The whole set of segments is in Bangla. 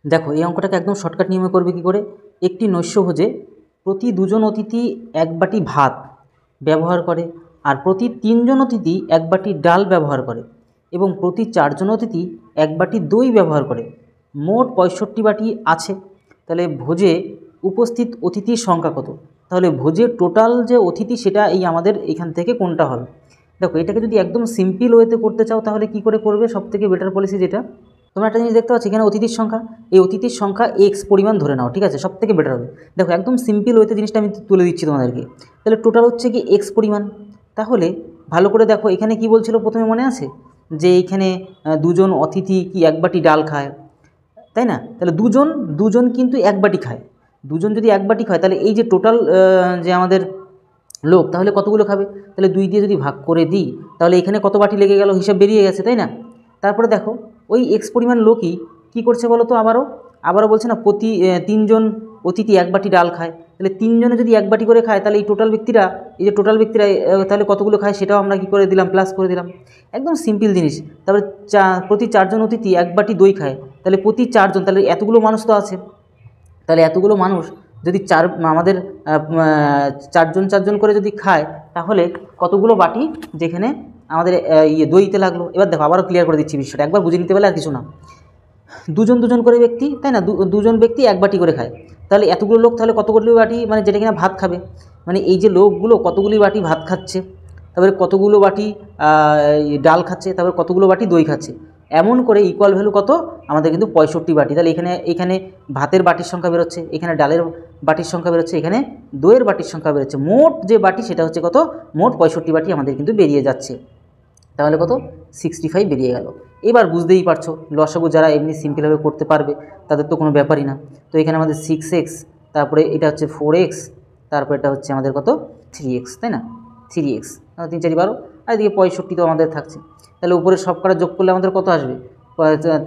দেখো এই অঙ্কটাকে একদম শর্টকাট নিয়মে করবে কী করে, একটি নৈশভোজে প্রতি দুজন অতিথি এক বাটি ভাত ব্যবহার করে, আর প্রতি তিনজন অতিথি এক বাটি ডাল ব্যবহার করে, এবং প্রতি চারজন অতিথি এক বাটি দই ব্যবহার করে। মোট 65 বাটি আছে। তাহলে ভোজে উপস্থিত অতিথির সংখ্যা কত? তাহলে ভোজের টোটাল যে অতিথি সেটা এই আমাদের এখান থেকে কোনটা হবে। দেখো এটাকে যদি একদম সিম্পল ওয়েতে করতে চাও তাহলে কি করে করবে, সবথেকে বেটার পলিসি যেটা, তোমরা একটা জিনিস দেখতে পাচ্ছ এখানে অতিথির সংখ্যা, এই অতিথির সংখ্যা এক্স পরিমাণ ধরে নাও, ঠিক আছে, সব থেকে বেটার হবে। দেখো একদম সিম্পল ওয়েতে জিনিসটা আমি তুলে দিচ্ছি তোমাদেরকে। তাহলে টোটাল হচ্ছে কি এক্স পরিমাণ। তাহলে ভালো করে দেখো এখানে কি বলছিল প্রথমে, মনে আছে যে এইখানে দুজন অতিথি কি এক বাটি ডাল খায়, তাই না? তাহলে দুজন কিন্তু এক বাটি খায়। দুজন যদি এক বাটি খায় তাহলে এই যে টোটাল যে আমাদের লোক তাহলে কতগুলো খাবে, তাহলে 2 দিয়ে যদি ভাগ করে দিই তাহলে এখানে কত বাটি লেগে গেল হিসাব বেরিয়ে গেছে, তাই না? তারপরে দেখো ওই এক্স পরিমাণ লোকই কী করছে বলো তো, আবারও বলছে না প্রতি তিনজন অতিথি এক বাটি ডাল খায়। তাহলে তিনজনে যদি এক বাটি করে খায় তাহলে এই টোটাল ব্যক্তিরা তাহলে কতগুলো খায় সেটাও আমরা কী করে দিলাম, প্লাস করে দিলাম। একদম সিম্পল জিনিস। তারপরে প্রতি চারজন অতিথি এক বাটি দই খায়, তাহলে প্রতি চারজন, তাহলে এতগুলো মানুষ তো আছে, তাহলে এতগুলো মানুষ যদি আমাদের চারজন করে যদি খায় তাহলে কতগুলো বাটি যেখানে আমাদের দইতে লাগলো। এবার দেখো আবারও ক্লিয়ার করে দিচ্ছি বিষয়টা, একবার বুঝে নিতে পারলে আর কিছু না। দুজন করে ব্যক্তি, তাই না, দুজন ব্যক্তি এক বাটি করে খায়, তাহলে এতগুলো লোক তাহলে কতগুলো বাটি, মানে যেটা কিনা ভাত খাবে, মানে এই যে লোকগুলো কতগুলি বাটি ভাত খাচ্ছে, তারপরে কতগুলো বাটি ডাল খাচ্ছে, তারপরে কতগুলো বাটি দই খাচ্ছে, এমন করে ইকুয়াল ভ্যালু কত আমাদের কিন্তু 65 বাটি। তাহলে এখানে ভাতের বাটির সংখ্যা বেরোচ্ছে, এখানে ডালের বাটির সংখ্যা বেরোচ্ছে, এখানে দইয়ের বাটির সংখ্যা বেরোচ্ছে। মোট যে বাটি সেটা হচ্ছে কত, মোট 65 বাটি আমাদের কিন্তু বেরিয়ে যাচ্ছে। তাহলে কত, 65 বেরিয়ে গেল। এবার বুঝতেই পারছো লসাগু যারা এমনি সিম্পলভাবে করতে পারবে তাদের তো কোনো ব্যাপারই না। তো এখানে আমাদের 6x, তারপরে এটা হচ্ছে 4x, তারপর এটা হচ্ছে আমাদের কত 3x, তাই না, 3x, 3 4 12, আর এদিকে 65 তো আমাদের থাকছে। তাহলে উপরে সব কটা যোগ করলে আমাদের কত আসবে,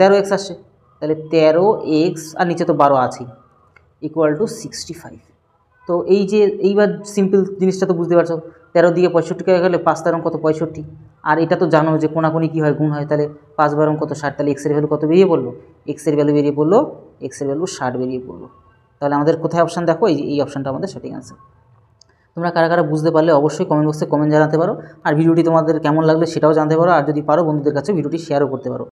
13x আসছে। তাহলে 13x আর নিচে তো 12 আছেই, ইকুয়াল টু 65। তো এই যে এইবার সিম্পল জিনিসটা তো বুঝতে পারছো, 13 দিয়ে 65 গেলে 5 13 কত 65, আর এটা তো জানো যে কোনাকুনি কী হয়, গুণ হয়, তাহলে 5 12 কত 60, তাহলে এক্সের ভ্যালু কত বেরিয়ে পড়লো, এক্সের ভ্যালু 60 বেরিয়ে পড়লো। তাহলে আমাদের কোথায় অপশান দেখো, এই অপশানটা আমাদের সঠিক আনসার। তোমরা কারা বুঝতে পারলে অবশ্যই কমেন্ট বক্সে কমেন্ট জানাতে পারো, আর ভিডিওটি তোমাদের কেমন লাগলো সেটাও জানতে পারো, আর যদি পারো বন্ধুদের কাছে ভিডিওটি শেয়ারও করতে পারো।